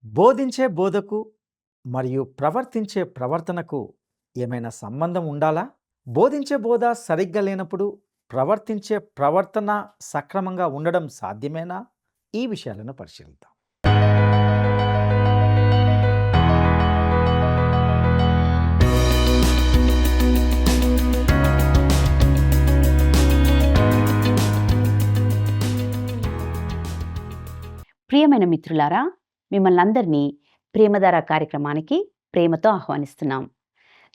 బోధించే బోధకు మరియు ప్రవర్తించే ప్రవర్తనకు ఏమైనా సంబంధం ఉండాలా? బోధించే బోధ సరిగ్గా లేనప్పుడు ప్రవర్తించే ప్రవర్తన సక్రమంగా ఉండడం సాధ్యమేనా? ఈ విషయాలను పరిశీలిద్దాం. ప్రియమైన మిత్రులారా, మిమ్మల్ని అందరినీ ప్రేమధార కార్యక్రమానికి ప్రేమతో ఆహ్వానిస్తున్నాం.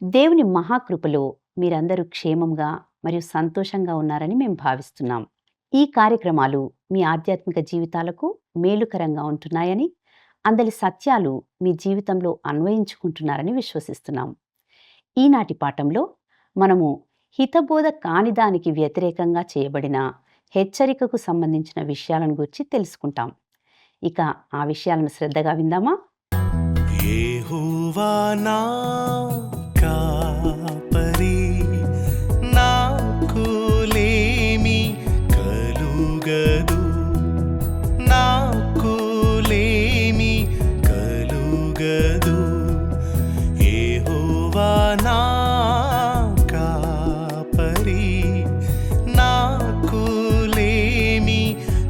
దేవుని మహాకృపలో మీరందరూ క్షేమంగా మరియు సంతోషంగా ఉన్నారని మేము భావిస్తున్నాం. ఈ కార్యక్రమాలు మీ ఆధ్యాత్మిక జీవితాలకు మేలుకరంగా ఉంటున్నాయని, అందరి సత్యాలు మీ జీవితంలో అన్వయించుకుంటున్నారని విశ్వసిస్తున్నాం. ఈనాటి పాఠంలో మనము హితబోధ కానిదానికి వ్యతిరేకంగా చేయబడిన హెచ్చరికకు సంబంధించిన విషయాలను గురించి తెలుసుకుంటాం. ఇక ఆ విషయాలను శ్రద్ధగా విందామా? యెహోవా నా కాపరి, నాకు లేమి కలుగదు, నాకు లేమి కలుగదు. యెహోవా నా కాపరి, నాకు లేమి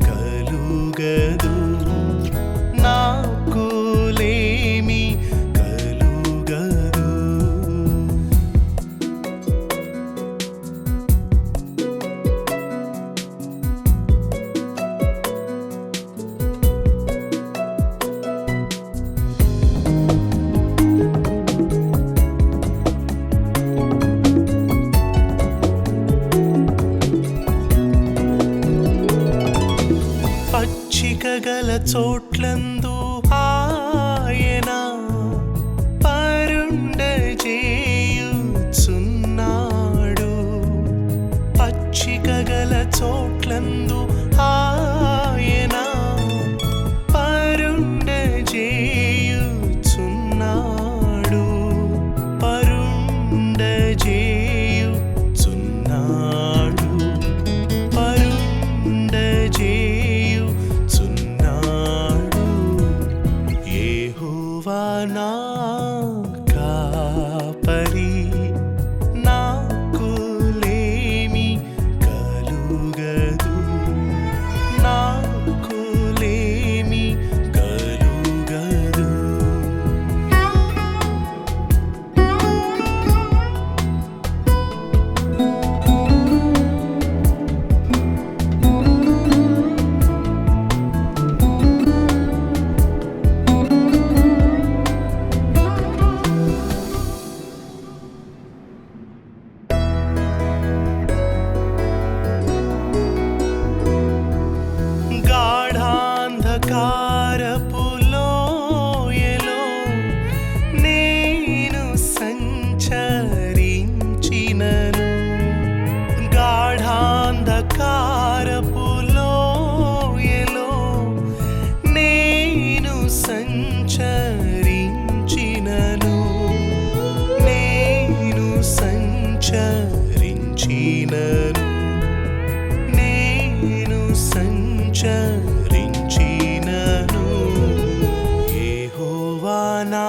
కలుగదు, నాకు లేమి కలుగదు. పచ్చిక గల చోట్లందు ఆయన పరుండజేయుచున్నాడు. పచ్చిక గల చోట్లందు ఆయన పరుండజేయుచున్నాడు, పరుండజేయుచున్నాడు, పరుండజేయుచున్నాడు. యెహోవా నా కాపరి, నాకు లేమి కలుగదు, నాకు లేమి కలుగదు. గాఢాంధకారపు లోయలో నేను సంచరించినను, గాఢాంధకారపు లోయలో నేను సంచరించినను, నేను సంచరించినను, నేను సంచరించినను. యెహోవా నా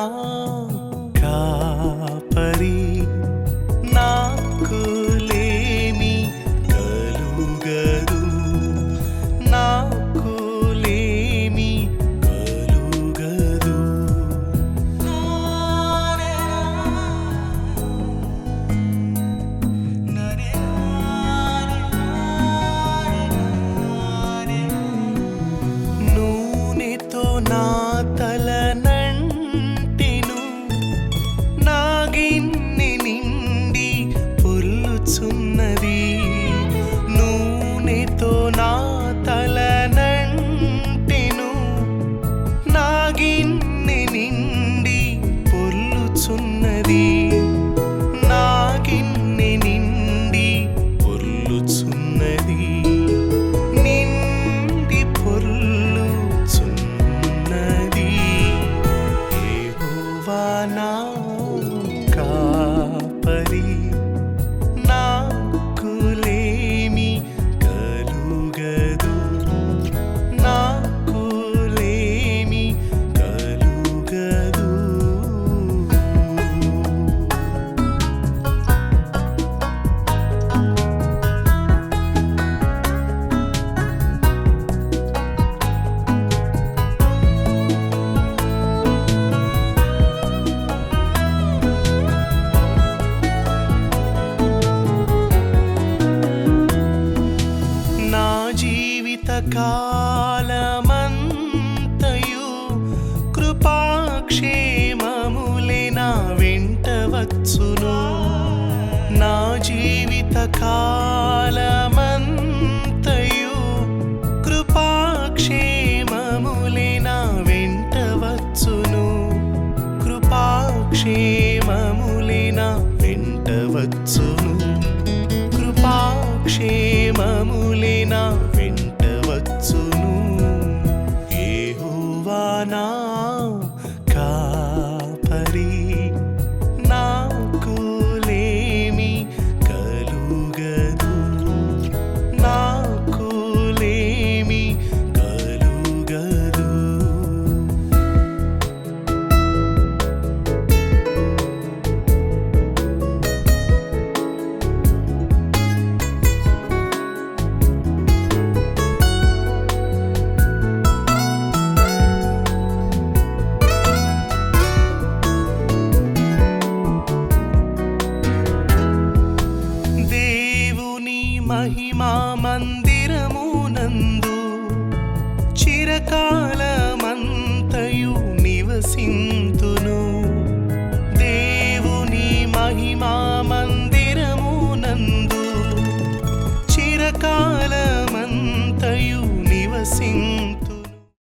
కాపరి, నాకు లేమి కలుగదు, నాకు లేమి కలుగదు. నూనెతో నా తలనంటెను, నా గిన్నె నిండి పొర్లుచున్నది. నూనెతో నా తలనంటెను, నా గిన్నె నిండి పొర్లుచున్నది, నా గిన్నె నిండి పొర్లుచున్నది, నిండి పొర్లుచున్నది. కాలమంతయు కృపాక్షేమములే నా వెంట వచ్చును. కృపాక్షేమములే నా వెంట వచ్చును. కృపాక్షేమములే నా వెంట వచ్చును. యెహోవా నా కాపరి, నాకు లేమి కలుగదు. నాకు లేమి కలుగదు. దేవుని మహిమా మందిరమునందు చిరకాలమంతయు నివసింతును. దేవుని మహిమా మందిరమునందు చిరకాలమంతయు నివసింతును.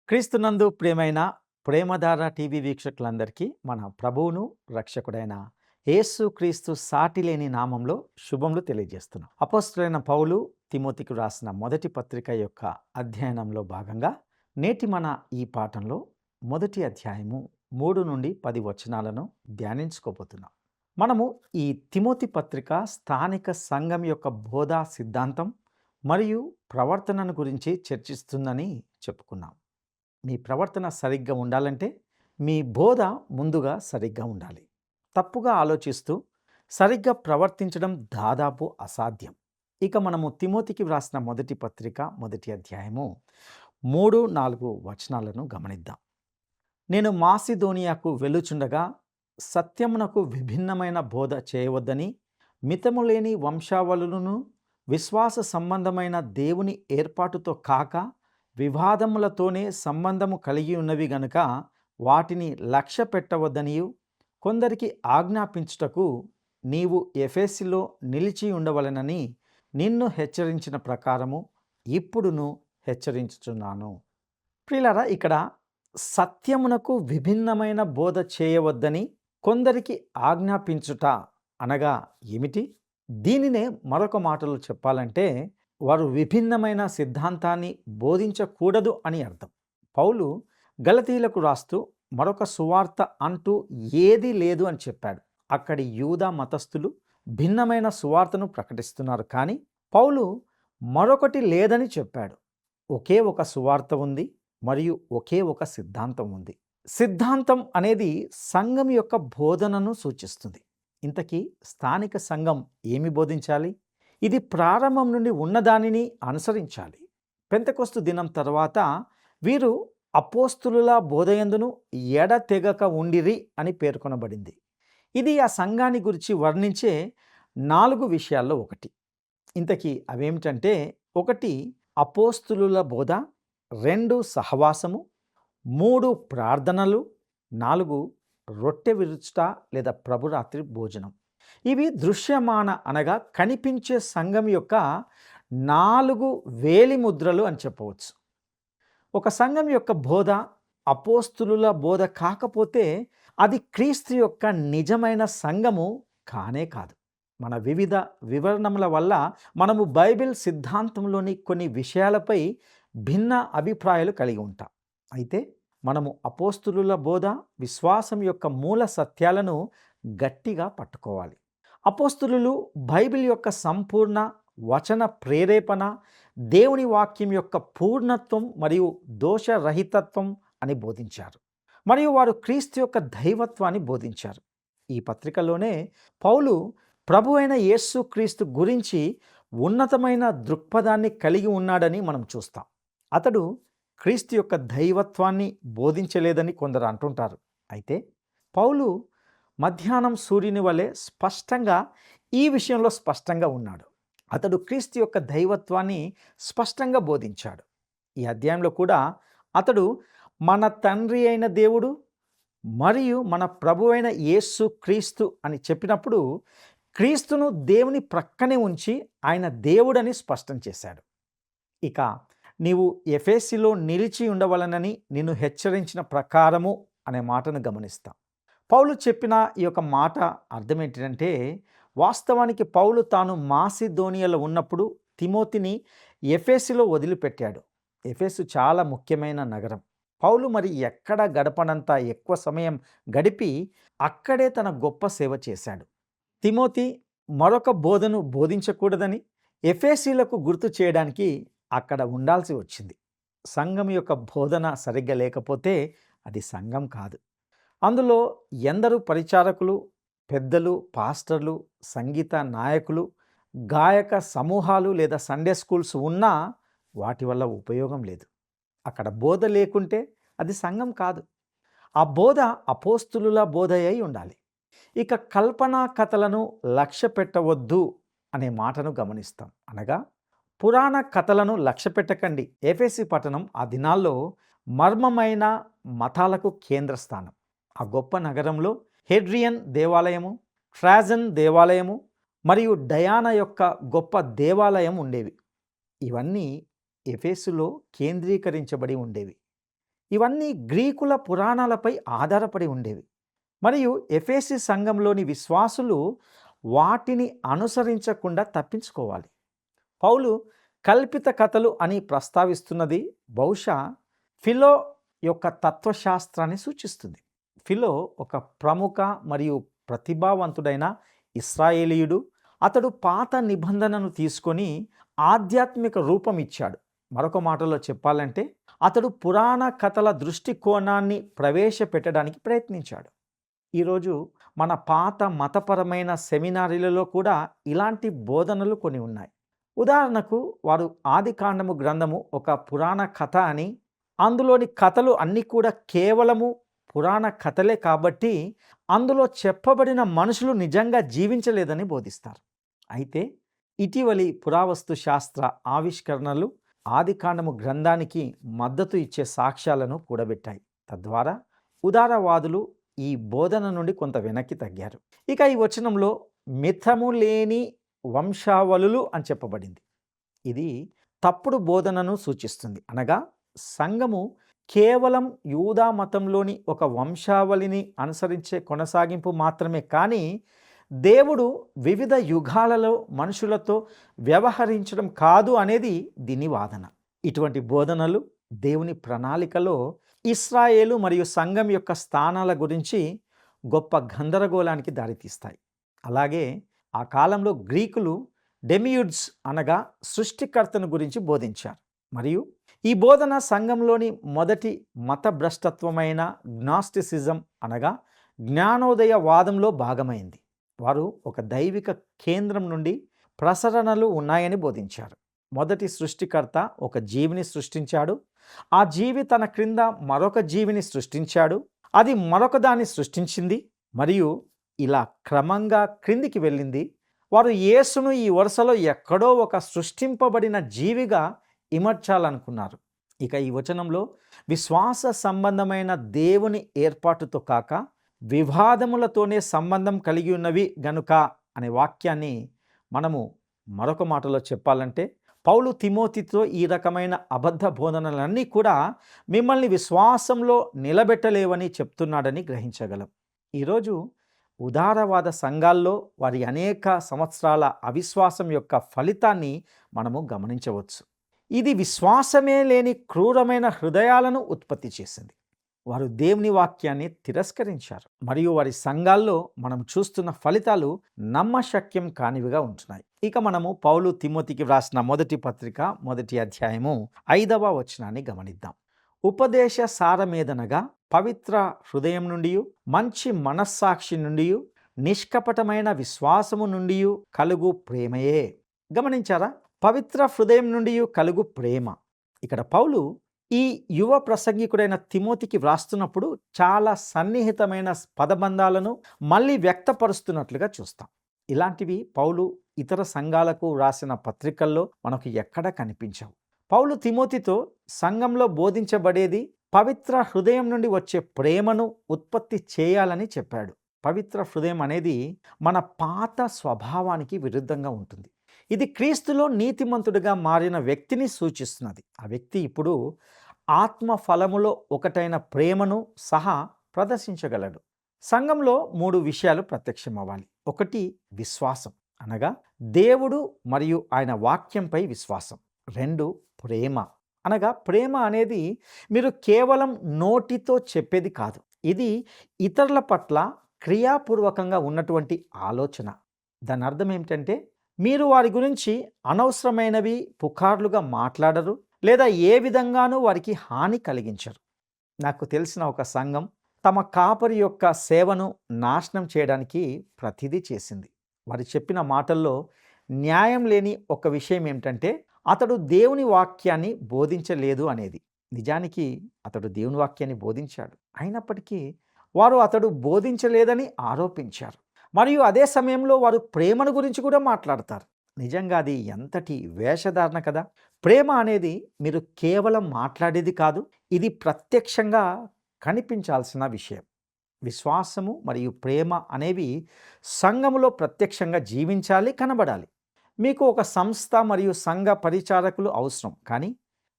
క్రీస్తునందు ప్రియమైన ప్రేమధార టీవీ వీక్షకులందరికీ మన ప్రభువును రక్షకుడైన యేసు క్రీస్తు సాటిలేని నామంలో శుభములు తెలియజేస్తున్నాం. అపోస్తలుడైన పౌలు తిమోతికి రాసిన మొదటి పత్రిక యొక్క అధ్యయనంలో భాగంగా నేటి మన ఈ పాఠంలో మొదటి అధ్యాయము 3 నుండి 10 వచనాలను ధ్యానించుకోబోతున్నాం. మనము ఈ తిమోతి పత్రిక స్థానిక సంఘం యొక్క బోధా సిద్ధాంతం మరియు ప్రవర్తనను గురించి చర్చిస్తుందని చెప్పుకున్నాం. మీ ప్రవర్తన సరిగ్గా ఉండాలంటే మీ బోధ ముందుగా సరిగ్గా ఉండాలి. తప్పుగా ఆలోచిస్తూ సరిగ్గా ప్రవర్తించడం దాదాపు అసాధ్యం. ఇక మనము తిమోతికి వ్రాసిన మొదటి పత్రిక మొదటి అధ్యాయము 3-4 వచనాలను గమనిద్దాం. నేను మాసిదోనియాకు వెళ్ళుచుండగా సత్యమునకు విభిన్నమైన బోధ చేయవద్దని మితము లేని వంశావళులను విశ్వాస సంబంధమైన దేవుని ఏర్పాటుతో కాక వివాదములతోనే సంబంధము కలిగి ఉన్నవి గనుక వాటిని లక్ష్య పెట్టవద్దనియు కొందరికి ఆజ్ఞాపించుటకు నీవు ఎఫెసులో నిలిచి ఉండవలెనని నిన్ను హెచ్చరించిన ప్రకారము ఇప్పుడును హెచ్చరించుచున్నాను. ప్రియులారా, ఇక్కడ సత్యమునకు విభిన్నమైన బోధ చేయవద్దని కొందరికి ఆజ్ఞాపించుట అనగా ఏమిటి? దీనినే మరొక మాటలో చెప్పాలంటే వారు విభిన్నమైన సిద్ధాంతాన్ని బోధించకూడదు అని అర్థం. పౌలు గలతీయులకు రాస్తూ మరొక సువార్త అంటూ ఏదీ లేదు అని చెప్పాడు. అక్కడి యూదా మతస్థులు భిన్నమైన సువార్తను ప్రకటిస్తున్నారు, కానీ పౌలు మరొకటి లేదని చెప్పాడు. ఒకే ఒక సువార్త ఉంది మరియు ఒకే ఒక సిద్ధాంతం ఉంది. సిద్ధాంతం అనేది సంఘం యొక్క బోధనను సూచిస్తుంది. ఇంతకీ స్థానిక సంఘం ఏమి బోధించాలి? ఇది ప్రారంభం నుండి ఉన్నదానిని అనుసరించాలి. పెంతెకొస్తు దినం తర్వాత వీరు అపోస్తులుల బోధయందును ఎడతెగక ఉండిరి అని పేర్కొనబడింది. ఇది ఆ సంఘాన్ని గురించి వర్ణించే 4 విషయాల్లో ఒకటి. ఇంతకీ అవేమిటంటే, 1 అపోస్తులుల బోధ, 2 సహవాసము, 3 ప్రార్థనలు, 4 రొట్టె విరుచుట లేదా ప్రభురాత్రి భోజనం. ఇవి దృశ్యమాన అనగా కనిపించే సంఘం యొక్క 4 వేలిముద్రలు అని చెప్పవచ్చు. ఒక సంఘం యొక్క బోధ అపోస్తులుల బోధ కాకపోతే అది క్రీస్తు యొక్క నిజమైన సంఘము కానే కాదు. మన వివిధ వివరణముల వల్ల మనము బైబిల్ సిద్ధాంతంలోని కొన్ని విషయాలపై భిన్న అభిప్రాయాలు కలిగి ఉంటాం. అయితే మనము అపోస్తులుల బోధ, విశ్వాసం యొక్క మూల సత్యాలను గట్టిగా పట్టుకోవాలి. అపోస్తులు బైబిల్ యొక్క సంపూర్ణ వచన ప్రేరేపణ, దేవుని వాక్యం యొక్క పూర్ణత్వం మరియు దోషరహితత్వం అని బోధించారు. మరియు వారు క్రీస్తు యొక్క దైవత్వాన్ని బోధించారు. ఈ పత్రికలోనే పౌలు ప్రభు అయిన యేసు క్రీస్తు గురించి ఉన్నతమైన దృక్పథాన్ని కలిగి ఉన్నాడని మనం చూస్తాం. అతడు క్రీస్తు యొక్క దైవత్వాన్ని బోధించలేదని కొందరు అంటుంటారు. అయితే పౌలు మధ్యాహ్నం సూర్యుని వలె స్పష్టంగా ఈ విషయంలో స్పష్టంగా ఉన్నాడు. అతడు క్రీస్తు యొక్క దైవత్వాన్ని స్పష్టంగా బోధించాడు. ఈ అధ్యాయంలో కూడా అతడు మన తండ్రి అయిన దేవుడు మరియు మన ప్రభు అయిన యేసు క్రీస్తు అని చెప్పినప్పుడు క్రీస్తును దేవుని ప్రక్కనే ఉంచి ఆయన దేవుడని స్పష్టం చేశాడు. ఇక నీవు ఎఫెసీలో నిలిచి ఉండవలనని నిన్ను హెచ్చరించిన ప్రకారము అనే మాటను గమనిస్తాం. పౌలు చెప్పిన ఈ యొక్క మాట అర్థం ఏంటంటే, వాస్తవానికి పౌలు తాను మాసిదోనియాలో ఉన్నప్పుడు తిమోతిని ఎఫెసులో వదిలిపెట్టాడు. ఎఫెసు చాలా ముఖ్యమైన నగరం. పౌలు మరి ఎక్కడ గడపనంత ఎక్కువ సమయం గడిపి అక్కడే తన గొప్ప సేవ చేశాడు. తిమోతి మరొక బోధను బోధించకూడదని ఎఫెసీలకు గుర్తు చేయడానికి అక్కడ ఉండాల్సి వచ్చింది. సంఘం యొక్క బోధన సరిగ్గా లేకపోతే అది సంఘం కాదు. అందులో ఎందరూ పరిచారకులు, పెద్దలు, పాస్టర్లు, సంగీత నాయకులు, గాయక సమూహాలు లేదా సండే స్కూల్స్ ఉన్నా వాటి వల్ల ఉపయోగం లేదు. అక్కడ బోధ లేకుంటే అది సంఘం కాదు. ఆ బోధ అపోస్తులుల బోధ అయి ఉండాలి. ఇక కల్పనా కథలను లక్ష్య పెట్టవద్దు అనే మాటను గమనిస్తాం. అనగా పురాణ కథలను లక్ష్య పెట్టకండి. ఎఫెసీ పట్టణం ఆ దినాల్లో మర్మమైన మతాలకు కేంద్రస్థానం. ఆ గొప్ప నగరంలో హెడ్రియన్ దేవాలయము, ట్రాజన్ దేవాలయము మరియు డయానా యొక్క గొప్ప దేవాలయం ఉండేవి. ఇవన్నీ ఎఫెసులో కేంద్రీకరించబడి ఉండేవి. ఇవన్నీ గ్రీకుల పురాణాలపై ఆధారపడి ఉండేవి. మరియు ఎఫెసీ సంఘంలోని విశ్వాసులు వాటిని అనుసరించకుండా తప్పించుకోవాలి. పౌలు కల్పిత కథలు అని ప్రస్తావిస్తున్నది బహుశా ఫిలో యొక్క తత్వశాస్త్రాన్ని సూచిస్తుంది. ఫిలో ఒక ప్రముఖ మరియు ప్రతిభావంతుడైన ఇశ్రాయేలీయుడు. అతడు పాత నిబంధనను తీసుకొని ఆధ్యాత్మిక రూపం ఇచ్చాడు. మరొక మాటలో చెప్పాలంటే అతడు పురాణ కథల దృష్టికోణాన్ని ప్రవేశపెట్టడానికి ప్రయత్నించాడు. ఈరోజు మన పాత మతపరమైన సెమినారీలలో కూడా ఇలాంటి బోధనలు కొన్ని ఉన్నాయి. ఉదాహరణకు వారు ఆదికాండము గ్రంథము ఒక పురాణ కథ అని, అందులోని కథలు అన్నీ కూడా కేవలము పురాణ కథలే కాబట్టి అందులో చెప్పబడిన మనుషులు నిజంగా జీవించలేదని బోధిస్తారు. అయితే ఇటీవలి పురావస్తు శాస్త్ర ఆవిష్కరణలు ఆదికాండము గ్రంథానికి మద్దతు ఇచ్చే సాక్ష్యాలను కూడబెట్టాయి. తద్వారా ఉదారవాదులు ఈ బోధన నుండి కొంత వెనక్కి తగ్గారు. ఇక ఈ వచనంలో మిథము లేని వంశావళులు అని చెప్పబడింది. ఇది తప్పుడు బోధనను సూచిస్తుంది. అనగా సంఘము కేవలం యూదా మతంలోని ఒక వంశావళిని అనుసరించే కొనసాగింపు మాత్రమే కానీ దేవుడు వివిధ యుగాలలో మనుషులతో వ్యవహరించడం కాదు అనేది దీని వాదన. ఇటువంటి బోధనలు దేవుని ప్రణాళికలో ఇశ్రాయేలు మరియు సంఘం యొక్క స్థానాల గురించి గొప్ప గందరగోళానికి దారితీస్తాయి. అలాగే ఆ కాలంలో గ్రీకులు డెమియుడ్స్ అనగా సృష్టికర్తను గురించి బోధించారు. మరియు ఈ బోధన సంఘంలోని మొదటి మత భ్రష్టత్వమైన గ్నాస్టిసిజం అనగా జ్ఞానోదయ వాదంలో భాగమైంది. వారు ఒక దైవిక కేంద్రం నుండి ప్రసరణలు ఉన్నాయని బోధించారు. మొదటి సృష్టికర్త ఒక జీవిని సృష్టించాడు. ఆ జీవి తన క్రింద మరొక జీవిని సృష్టించాడు. అది మరొక దాన్ని సృష్టించింది మరియు ఇలా క్రమంగా క్రిందికి వెళ్ళింది. వారు యేసును ఈ వరుసలో ఎక్కడో ఒక సృష్టింపబడిన జీవిగా ఇమర్చాలనుకున్నారు. ఇక ఈ వచనంలో విశ్వాస సంబంధమైన దేవుని ఏర్పాటుతో కాక వివాదములతోనే సంబంధం కలిగి ఉన్నవి గనుక అనే వాక్యాన్ని మనము మరొక మాటలో చెప్పాలంటే పౌలు తిమోతితో ఈ రకమైన అబద్ధ బోధనలన్నీ కూడా మిమ్మల్ని విశ్వాసంలో నిలబెట్టలేవని చెప్తున్నాడని గ్రహించగలం. ఈరోజు ఉదారవాద సంఘాల్లో వారి అనేక సంవత్సరాల అవిశ్వాసం యొక్క ఫలితాన్ని మనము గమనించవచ్చు. ఇది విశ్వాసమే లేని క్రూరమైన హృదయాలను ఉత్పత్తి చేసింది. వారు దేవుని వాక్యాన్ని తిరస్కరించారు మరియు వారి సంఘాల్లో మనం చూస్తున్న ఫలితాలు నమ్మశక్యం కానివిగా ఉంటున్నాయి. ఇక మనము పౌలు తిమోతికి వ్రాసిన మొదటి పత్రిక 1వ అధ్యాయము 5వ వచనాన్ని గమనిద్దాం. ఉపదేశ సారమేదనగా పవిత్ర హృదయం నుండి, మంచి మనస్సాక్షి నుండి, నిష్కపటమైన విశ్వాసము నుండి కలుగు ప్రేమయే. గమనించారా? పవిత్ర హృదయం నుండి కలుగు ప్రేమ. ఇక్కడ పౌలు ఈ యువ ప్రసంగికుడైన తిమోతికి వ్రాస్తున్నప్పుడు చాలా సన్నిహితమైన పదబంధాలను మళ్ళీ వ్యక్తపరుస్తున్నట్లుగా చూస్తాం. ఇలాంటివి పౌలు ఇతర సంఘాలకు వ్రాసిన పత్రికల్లో మనకు ఎక్కడా కనిపించవు. పౌలు తిమోతితో సంఘంలో బోధించబడేది పవిత్ర హృదయం నుండి వచ్చే ప్రేమను ఉత్పత్తి చేయాలని చెప్పాడు. పవిత్ర హృదయం అనేది మన పాత స్వభావానికి విరుద్ధంగా ఉంటుంది. ఇది క్రీస్తులో నీతిమంతుడిగా మారిన వ్యక్తిని సూచిస్తున్నది. ఆ వ్యక్తి ఇప్పుడు ఆత్మ ఫలములో ఒకటైన ప్రేమను సహా ప్రదర్శించగలడు. సంఘంలో 3 విషయాలు ప్రత్యక్షమవ్వాలి. 1 విశ్వాసం, అనగా దేవుడు మరియు ఆయన వాక్యంపై విశ్వాసం. 2 ప్రేమ, అనగా ప్రేమ అనేది మీరు కేవలం నోటితో చెప్పేది కాదు. ఇది ఇతరుల పట్ల క్రియాపూర్వకంగా ఉన్నటువంటి ఆలోచన. దాని అర్థం ఏమిటంటే మీరు వారి గురించి అనవసరమైనవి పుకార్లుగా మాట్లాడరు, లేదా ఏ విధంగానూ వారికి హాని కలిగించరు. నాకు తెలిసిన ఒక సంఘం తమ కాపరి యొక్క సేవను నాశనం చేయడానికి ప్రతిదీ చేసింది. వారు చెప్పిన మాటల్లో న్యాయం లేని ఒక విషయం ఏమిటంటే అతడు దేవుని వాక్యాన్ని బోధించలేదు అనేది. నిజానికి అతడు దేవుని వాక్యాన్ని బోధించాడు. అయినప్పటికీ వారు అతడు బోధించలేదని ఆరోపించారు. మరియు అదే సమయంలో వారు ప్రేమను గురించి కూడా మాట్లాడతారు. నిజంగా అది ఎంతటి వేషధారణ కదా. ప్రేమ అనేది మీరు కేవలం మాట్లాడేది కాదు, ఇది ప్రత్యక్షంగా కనిపించాల్సిన విషయం. విశ్వాసము మరియు ప్రేమ అనేవి సంఘములో ప్రత్యక్షంగా జీవించాలి, కనబడాలి. మీకు ఒక సంస్థ మరియు సంఘ పరిచారకులు అవసరం, కానీ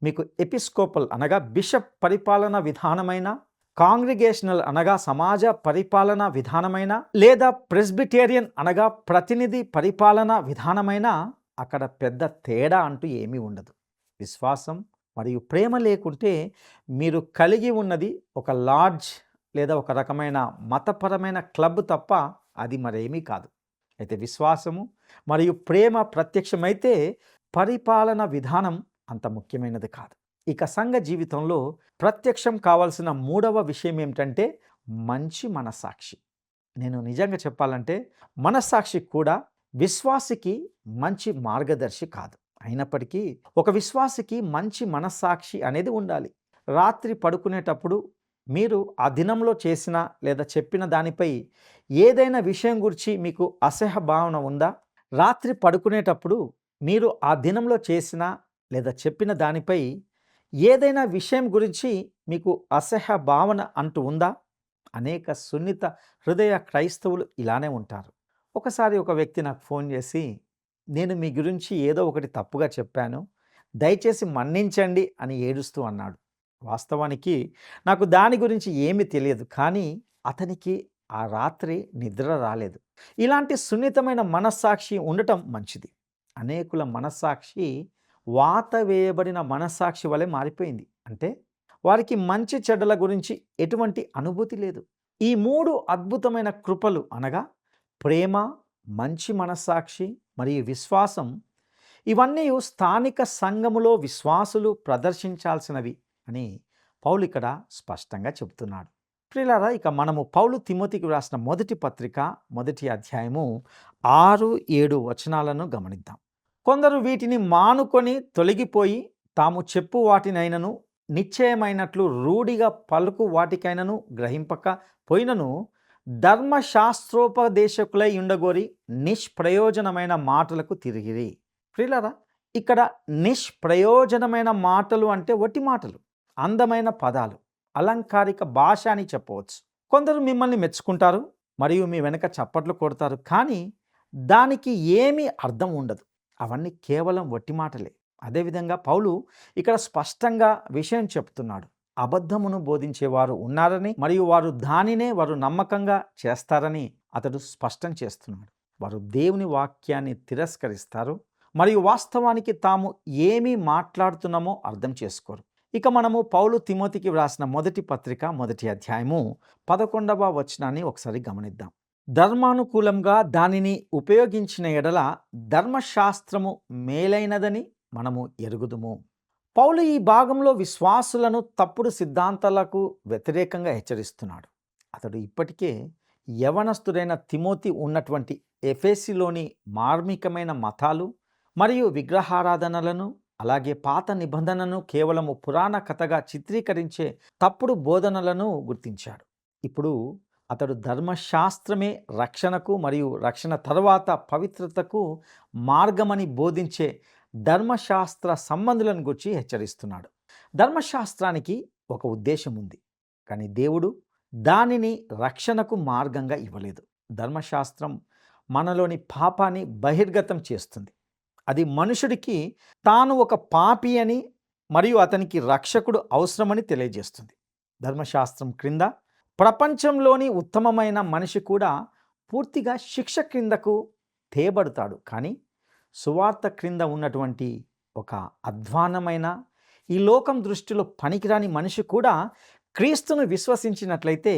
మీకు ఎపిస్కోపల్ అనగా బిషప్ పరిపాలన విధానమైన, కాంగ్రిగేషనల్ అనగా సమాజ పరిపాలన విధానమైన, లేదా ప్రెస్బిటేరియన్ అనగా ప్రతినిధి పరిపాలన విధానమైన అక్కడ పెద్ద తేడా అంటూ ఏమీ ఉండదు. విశ్వాసం మరియు ప్రేమ లేకుంటే మీరు కలిగి ఉన్నది ఒక లాడ్జ్ లేదా ఒక రకమైన మతపరమైన క్లబ్ తప్ప అది మరేమీ కాదు. అయితే విశ్వాసము మరియు ప్రేమ ప్రత్యక్షమైతే పరిపాలన విధానం అంత ముఖ్యమైనది కాదు. ఇక సంఘ జీవితంలో ప్రత్యక్షం కావాల్సిన 3వ విషయం ఏమిటంటే మంచి మనస్సాక్షి. నేను నిజంగా చెప్పాలంటే మనస్సాక్షి కూడా విశ్వాసికి మంచి మార్గదర్శి కాదు. అయినప్పటికీ ఒక విశ్వాసికి మంచి మనస్సాక్షి అనేది ఉండాలి. రాత్రి పడుకునేటప్పుడు మీరు ఆ దినంలో చేసిన లేదా చెప్పిన దానిపై ఏదైనా విషయం గురించి మీకు అసహ్య భావన ఉందా? రాత్రి పడుకునేటప్పుడు మీరు ఆ దినంలో చేసిన లేదా చెప్పిన దానిపై ఏదైనా విషయం గురించి మీకు అసహ్య భావన అంటూ ఉందా? అనేక సున్నిత హృదయ క్రైస్తవులు ఇలానే ఉంటారు. ఒకసారి ఒక వ్యక్తి నాకు ఫోన్ చేసి, నేను మీ గురించి ఏదో ఒకటి తప్పుగా చెప్పాను, దయచేసి మన్నించండి అని ఏడుస్తూ అన్నాడు. వాస్తవానికి నాకు దాని గురించి ఏమీ తెలియదు, కానీ అతనికి ఆ రాత్రి నిద్ర రాలేదు. ఇలాంటి సున్నితమైన మనస్సాక్షి ఉండటం మంచిది. అనేకుల మనస్సాక్షి వాత వేయబడిన మనస్సాక్షి వలె మారిపోయింది. అంటే వారికి మంచి చెడ్డల గురించి ఎటువంటి అనుభూతి లేదు. ఈ 3 అద్భుతమైన కృపలు అనగా ప్రేమ, మంచి మనస్సాక్షి మరియు విశ్వాసం, ఇవన్నీ స్థానిక సంఘములో విశ్వాసులు ప్రదర్శించాల్సినవి అని పౌలు ఇక్కడ స్పష్టంగా చెబుతున్నాడు. ప్రియులారా, ఇక మనము పౌలు తిమోతికి వ్రాసిన మొదటి పత్రిక 1వ అధ్యాయము 6-7 వచనాలను గమనిద్దాం. కొందరు వీటిని మానుకొని తొలగిపోయి తాము చెప్పు వాటినైనను నిశ్చయమైనట్లు రూఢిగా పలుకు వాటికైనను గ్రహింపక పోయినను ధర్మశాస్త్రోపదేశకులై ఉండగోరి నిష్ప్రయోజనమైన మాటలకు తిరిగిరి. ప్రియులారా, ఇక్కడ నిష్ప్రయోజనమైన మాటలు అంటే వట్టి మాటలు, అందమైన పదాలు, అలంకారిక భాష అని చెప్పవచ్చు. కొందరు మిమ్మల్ని మెచ్చుకుంటారు మరియు మీ వెనక చప్పట్లు కొడతారు, కానీ దానికి ఏమీ అర్థం ఉండదు. అవన్నీ కేవలం వట్టి మాటలే. అదేవిధంగా పౌలు ఇక్కడ స్పష్టంగా విషయం చెప్తున్నాడు. అబద్ధమును బోధించేవారు ఉన్నారని మరియు వారు నమ్మకంగా చేస్తారని అతడు స్పష్టం చేస్తున్నాడు. వారు దేవుని వాక్యాన్ని తిరస్కరిస్తారు మరియు వాస్తవానికి తాము ఏమి మాట్లాడుతున్నామో అర్థం చేసుకోరు. ఇక మనము పౌలు తిమోతికి వ్రాసిన మొదటి పత్రిక 1వ అధ్యాయము 11వ వచనాన్ని ఒకసారి గమనిద్దాం. ధర్మానుకూలంగా దానిని ఉపయోగించిన ఎడల ధర్మశాస్త్రము మేలైనదని మనము ఎరుగుదుము. పౌలు ఈ భాగంలో విశ్వాసులను తప్పుడు సిద్ధాంతాలకు వ్యతిరేకంగా హెచ్చరిస్తున్నాడు. అతడు ఇప్పటికే యవనస్తుడైన తిమోతి ఉన్నటువంటి ఎఫెసీలోని మార్మికమైన మతాలు మరియు విగ్రహారాధనలను, అలాగే పాత నిబంధనను కేవలము పురాణ కథగా చిత్రీకరించే తప్పుడు బోధనలను గుర్తించాడు. ఇప్పుడు అతడు ధర్మశాస్త్రమే రక్షణకు మరియు రక్షణ తర్వాత పవిత్రతకు మార్గమని బోధించే ధర్మశాస్త్ర సంబంధులను గురించి హెచ్చరిస్తున్నాడు. ధర్మశాస్త్రానికి ఒక ఉద్దేశం ఉంది, కానీ దేవుడు దానిని రక్షణకు మార్గంగా ఇవ్వలేదు. ధర్మశాస్త్రం మనలోని పాపాన్ని బహిర్గతం చేస్తుంది. అది మనుషుడికి తాను ఒక పాపి అని మరియు అతనికి రక్షకుడు అవసరమని తెలియజేస్తుంది. ధర్మశాస్త్రం క్రింద ప్రపంచంలోని ఉత్తమమైన మనిషి కూడా పూర్తిగా శిక్ష క్రిందకు తేబడతాడు. కానీ సువార్త క్రింద ఉన్నటువంటి ఒక అధ్వాన్నమైన ఈ లోకం దృష్టిలో పనికిరాని మనిషి కూడా క్రీస్తును విశ్వసించినట్లయితే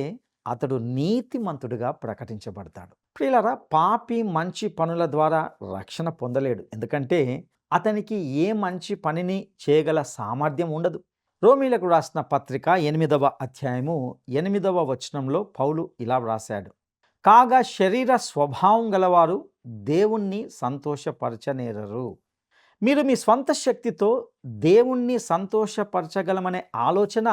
అతడు నీతిమంతుడిగా ప్రకటించబడతాడు. ప్రియులారా, పాపి మంచి పనుల ద్వారా రక్షణ పొందలేడు. ఎందుకంటే అతనికి ఏ మంచి పనిని చేయగల సామర్థ్యం ఉండదు. రోమీలకు రాసిన పత్రిక 8వ అధ్యాయము 8వ వచనంలో పౌలు ఇలా వ్రాశాడు: కాగా శరీర స్వభావం గలవారు దేవుణ్ణి సంతోషపరచనేరరు. మీరు మీ స్వంత శక్తితో దేవుణ్ణి సంతోషపరచగలమనే ఆలోచన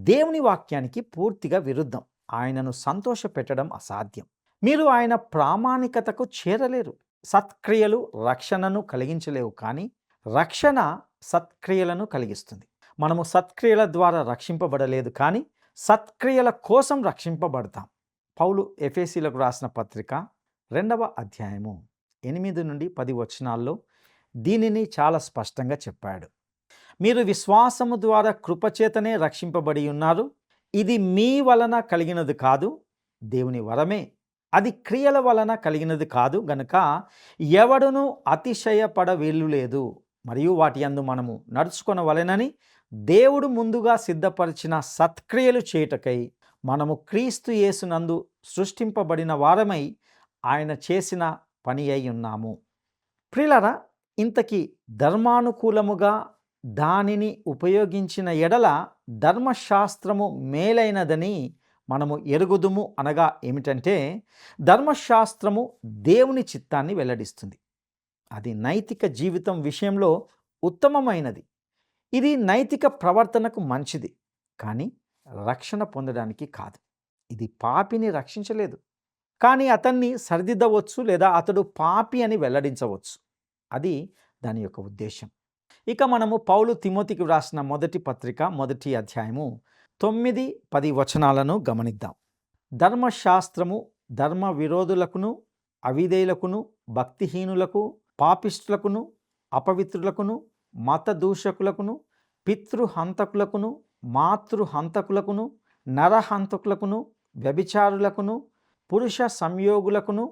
దేవుని వాక్యానికి పూర్తిగా విరుద్ధం. ఆయనను సంతోషపెట్టడం అసాధ్యం. మీరు ఆయన ప్రామాణికతకు చేరలేరు. సత్క్రియలు రక్షణను కలిగించలేవు, కానీ రక్షణ సత్క్రియలను కలిగిస్తుంది. మనము సత్క్రియల ద్వారా రక్షింపబడలేదు, కానీ సత్క్రియల కోసం రక్షింపబడతాం. పౌలు ఎఫెసీలకు రాసిన పత్రిక 2వ అధ్యాయము 8 నుండి 10 వచనాల్లో దీనిని చాలా స్పష్టంగా చెప్పాడు. మీరు విశ్వాసము ద్వారా కృపచేతనే రక్షింపబడి ఉన్నారు. ఇది మీ వలన కలిగినది కాదు, దేవుని వరమే. అది క్రియల వలన కలిగినది కాదు గనుక ఎవడును అతిశయపడ వీలు లేదు. మరియు వాటి యందు మనము నడుచుకొనవలెనని దేవుడు ముందుగా సిద్ధపరిచిన సత్క్రియలు చేయుటకై మనము క్రీస్తు యేసునందు సృష్టింపబడిన వారమై ఆయన చేసిన పని అయి ఉన్నాము. ప్రియులారా, ఇంతకీ ధర్మానుకూలముగా దానిని ఉపయోగించిన ఎడల ధర్మశాస్త్రము మేలైనదని మనము ఎరుగుదుము. అనగా ఏమిటంటే, ధర్మశాస్త్రము దేవుని చిత్తాన్ని వెల్లడిస్తుంది. అది నైతిక జీవితం విషయంలో ఉత్తమమైనది. ఇది నైతిక ప్రవర్తనకు మంచిది, కానీ రక్షణ పొందడానికి కాదు. ఇది పాపిని రక్షించలేదు, కానీ అతన్ని సరిదిద్దవచ్చు లేదా అతడు పాపి అని వెల్లడించవచ్చు. అది దాని యొక్క ఉద్దేశం. ఇక మనము పౌలు తిమోతికి వ్రాసిన మొదటి పత్రిక 1వ అధ్యాయము 9-10 వచనాలను గమనిద్దాం. ధర్మశాస్త్రము ధర్మ విరోధులకును, అవిధేయులకును, భక్తిహీనులకు, పాపిష్టులకును, అపవిత్రులకును, మతదూషకులకును, పితృహంతకులకును, మాతృహంతకులకును, నరహంతకులకును, వ్యభిచారులకును, పురుష సంయోగులకును,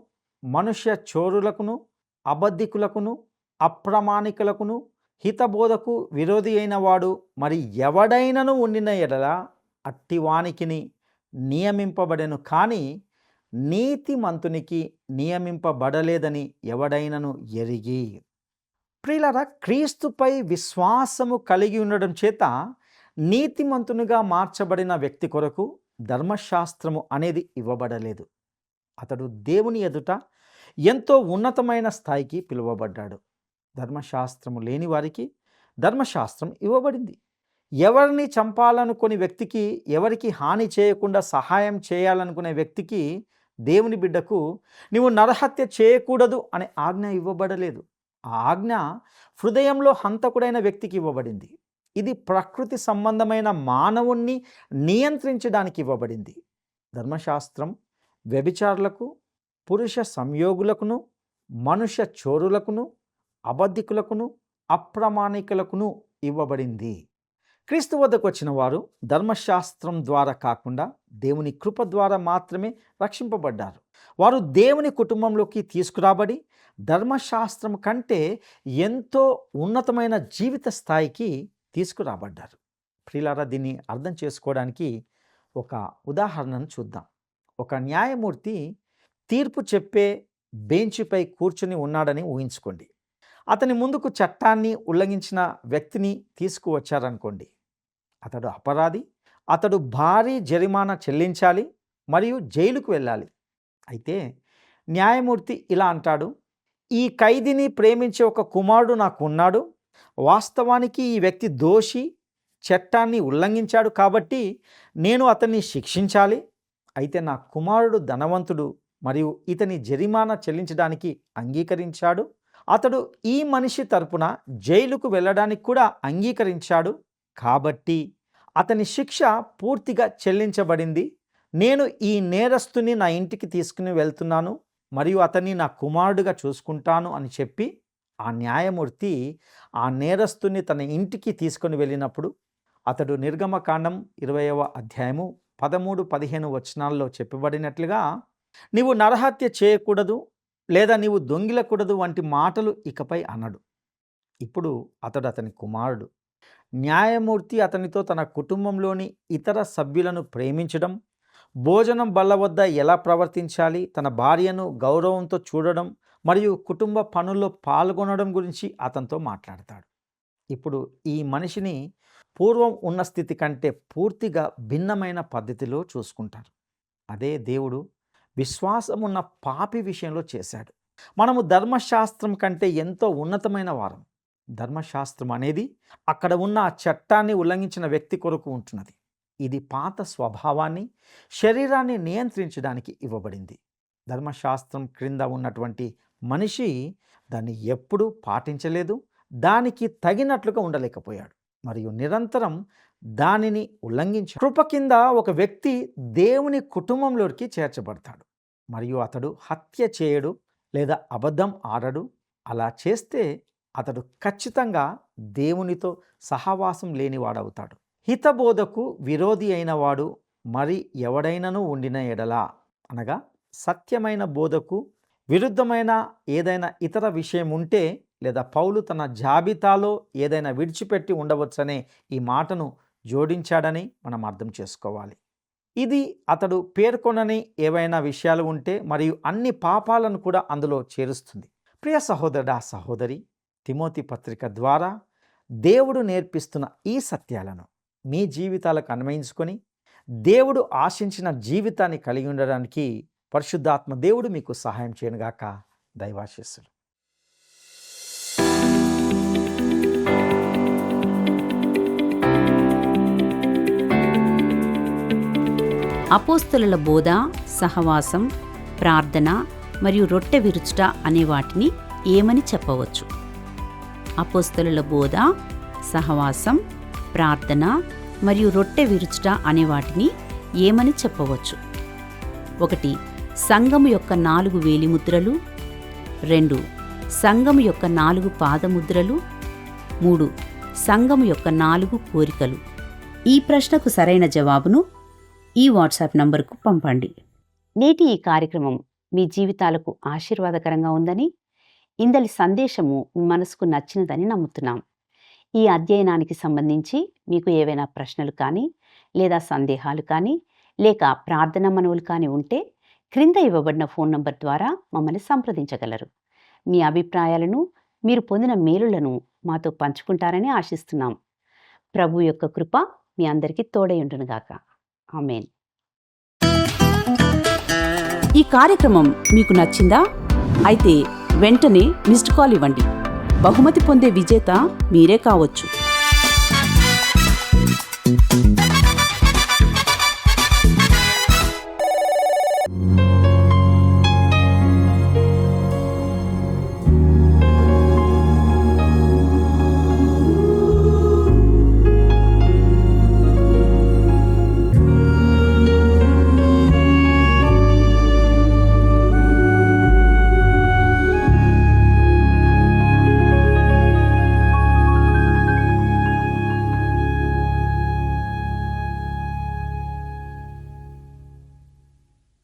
మనుష్య చోరులకును, అబద్ధికులకును, అప్రమాణికులకును, హితబోధకు విరోధి అయిన వాడు మరి ఎవడైనను ఉండిన ఎడల అట్టివానికిని నియమింపబడెను, కానీ నీతిమంతునికి నియమింపబడలేదని ఎవడైనను ఎరిగి. ప్రియులారా, క్రీస్తుపై విశ్వాసము కలిగి ఉండడం చేత నీతిమంతునిగా మార్చబడిన వ్యక్తి కొరకు ధర్మశాస్త్రము అనేది ఇవ్వబడలేదు. అతడు దేవుని ఎదుట ఎంతో ఉన్నతమైన స్థాయికి పిలువబడ్డాడు. ధర్మశాస్త్రము లేని వారికి ధర్మశాస్త్రం ఇవ్వబడింది. ఎవరిని చంపాలనుకునే వ్యక్తికి, ఎవరికి హాని చేయకుండా సహాయం చేయాలనుకునే వ్యక్తికి, దేవుని బిడ్డకు నీవు నరహత్య చేయకూడదు అనే ఆజ్ఞ ఇవ్వబడలేదు. ఆ ఆజ్ఞ హృదయంలో హంతకుడైన వ్యక్తికి ఇవ్వబడింది. ఇది ప్రకృతి సంబంధమైన మానవుణ్ణి నియంత్రించడానికి ఇవ్వబడింది. ధర్మశాస్త్రం వ్యభిచారులకు, పురుష సంయోగులకును, మనుష్య చోరులకును, అబద్ధికులకును, అప్రమాణికులకును ఇవ్వబడింది. క్రీస్తు వద్దకు వచ్చిన వారు ధర్మశాస్త్రం ద్వారా కాకుండా దేవుని కృప ద్వారా మాత్రమే రక్షింపబడ్డారు. వారు దేవుని కుటుంబంలోకి తీసుకురాబడి ధర్మశాస్త్రం కంటే ఎంతో ఉన్నతమైన జీవిత స్థాయికి తీసుకురాబడ్డారు. ప్రియులారా, దీన్ని అర్థం చేసుకోవడానికి ఒక ఉదాహరణను చూద్దాం. ఒక న్యాయమూర్తి తీర్పు చెప్పే బెంచ్పై కూర్చుని ఉన్నాడని ఊహించుకోండి. అతని ముందుకు చట్టాన్ని ఉల్లంఘించిన వ్యక్తిని తీసుకువచ్చారనుకోండి. అతడు అపరాధి. అతడు భారీ జరిమానా చెల్లించాలి మరియు జైలుకు వెళ్ళాలి. అయితే న్యాయమూర్తి ఇలా అంటాడు: ఈ ఖైదీని ప్రేమించే ఒక కుమారుడు నాకు ఉన్నాడు. వాస్తవానికి ఈ వ్యక్తి దోషి, చట్టాన్ని ఉల్లంఘించాడు, కాబట్టి నేను అతన్ని శిక్షించాలి. అయితే నా కుమారుడు ధనవంతుడు మరియు ఇతని జరిమానా చెల్లించడానికి అంగీకరించాడు. అతడు ఈ మనిషి తరపున జైలుకు వెళ్ళడానికి కూడా అంగీకరించాడు. కాబట్టి అతని శిక్ష పూర్తిగా చెల్లించబడింది. నేను ఈ నేరస్తుని నా ఇంటికి తీసుకుని వెళ్తున్నాను మరియు అతన్ని నా కుమారుడిగా చూసుకుంటాను అని చెప్పి ఆ న్యాయమూర్తి ఆ నేరస్తుని తన ఇంటికి తీసుకొని వెళ్ళినప్పుడు అతడు నిర్గమకాండం 20వ అధ్యాయము 13-15 వచనాల్లో చెప్పబడినట్లుగా నీవు నరహత్య చేయకూడదు లేదా నీవు దొంగిలకూడదు వంటి మాటలు ఇకపై అనడు. ఇప్పుడు అతడు అతని కుమారుడు. న్యాయమూర్తి అతనితో తన కుటుంబంలోని ఇతర సభ్యులను ప్రేమించడం, భోజనం బల్ల వద్ద ఎలా ప్రవర్తించాలి, తన భార్యను గౌరవంతో చూడడం మరియు కుటుంబ పనుల్లో పాల్గొనడం గురించి అతనితో మాట్లాడతాడు. ఇప్పుడు ఈ మనిషిని పూర్వం ఉన్న స్థితి కంటే పూర్తిగా భిన్నమైన పద్ధతిలో చూసుకుంటారు. అదే దేవుడు విశ్వాసం ఉన్న పాపి విషయంలో చేశాడు. మనము ధర్మశాస్త్రం కంటే ఎంతో ఉన్నతమైన వారం. ధర్మశాస్త్రం అనేది అక్కడ ఉన్న ఆ చట్టాన్ని ఉల్లంఘించిన వ్యక్తి కొరకు ఉంటున్నది. ఇది పాత స్వభావాన్ని, శరీరాన్ని నియంత్రించడానికి ఇవ్వబడింది. ధర్మశాస్త్రం క్రింద ఉన్నటువంటి మనిషి దాన్ని ఎప్పుడూ పాటించలేదు, దానికి తగినట్లుగా ఉండలేకపోయాడు మరియు నిరంతరం దానిని ఉల్లంఘించాడు. కృప కింద ఒక వ్యక్తి దేవుని కుటుంబంలోకి చేర్చబడతాడు మరియు అతడు హత్య చేయడు లేదా అబద్ధం ఆడడు. అలా చేస్తే అతడు ఖచ్చితంగా దేవునితో సహవాసం లేనివాడవుతాడు. హితబోధకు విరోధి అయిన వాడు మరి ఎవడైనను ఉండిన ఎడలా, అనగా సత్యమైన బోధకు విరుద్ధమైన ఏదైనా ఇతర విషయం ఉంటే లేదా పౌలు తన జాబితాలో ఏదైనా విడిచిపెట్టి ఉండవచ్చనే ఈ మాటను జోడించాడని మనం అర్థం చేసుకోవాలి. ఇది అతడు పేర్కొనని ఏవైనా విషయాలు ఉంటే మరియు అన్ని పాపాలను కూడా అందులో చేరుస్తుంది. ప్రియ సహోదరుడా, సహోదరి, తిమోతి పత్రిక ద్వారా దేవుడు నేర్పిస్తున్న ఈ సత్యాలను మీ జీవితాలకు అన్వయించుకొని దేవుడు ఆశించిన జీవితాన్ని కలిగి ఉండడానికి పరిశుద్ధాత్మ దేవుడు మీకు సహాయం చేయనుగాక. దైవాశీస్సులు. అపోస్తలుల బోధ, సహవాసం, ప్రార్థన మరియు రొట్టె విరుచుట అనే వాటిని ఏమని చెప్పవచ్చు? అపోస్తలుల బోధ, సహవాసం, ప్రార్థన మరియు రొట్టె విరుచుట అనే వాటిని ఏమని చెప్పవచ్చు? 1. సంఘము యొక్క 4 వేలిముద్రలు. 2. సంఘము యొక్క 4 పాదముద్రలు. 3. సంఘము యొక్క 4 కోరికలు. ఈ ప్రశ్నకు సరైన జవాబును ఈ వాట్సాప్ నంబర్కు పంపండి. నేటి ఈ కార్యక్రమం మీ జీవితాలకు ఆశీర్వాదకరంగా ఉందని, ఇందలి సందేశము మీ మనసుకు నచ్చినదని నమ్ముతున్నాం. ఈ అధ్యయనానికి సంబంధించి మీకు ఏవైనా ప్రశ్నలు కానీ లేదా సందేహాలు కానీ లేక ప్రార్థన మనవులు కానీ ఉంటే క్రింద ఇవ్వబడిన ఫోన్ నంబర్ ద్వారా మమ్మల్ని సంప్రదించగలరు. మీ అభిప్రాయాలను, మీరు పొందిన మేలులను మాతో పంచుకుంటారని ఆశిస్తున్నాం. ప్రభు యొక్క కృప మీ అందరికీ తోడై ఉండునుగాక. ఆమేన్. ఈ కార్యక్రమం మీకు నచ్చిందా? అయితే వెంటనే మిస్డ్ కాల్ ఇవ్వండి. బహుమతి పొందే విజేత మీరే కావచ్చు.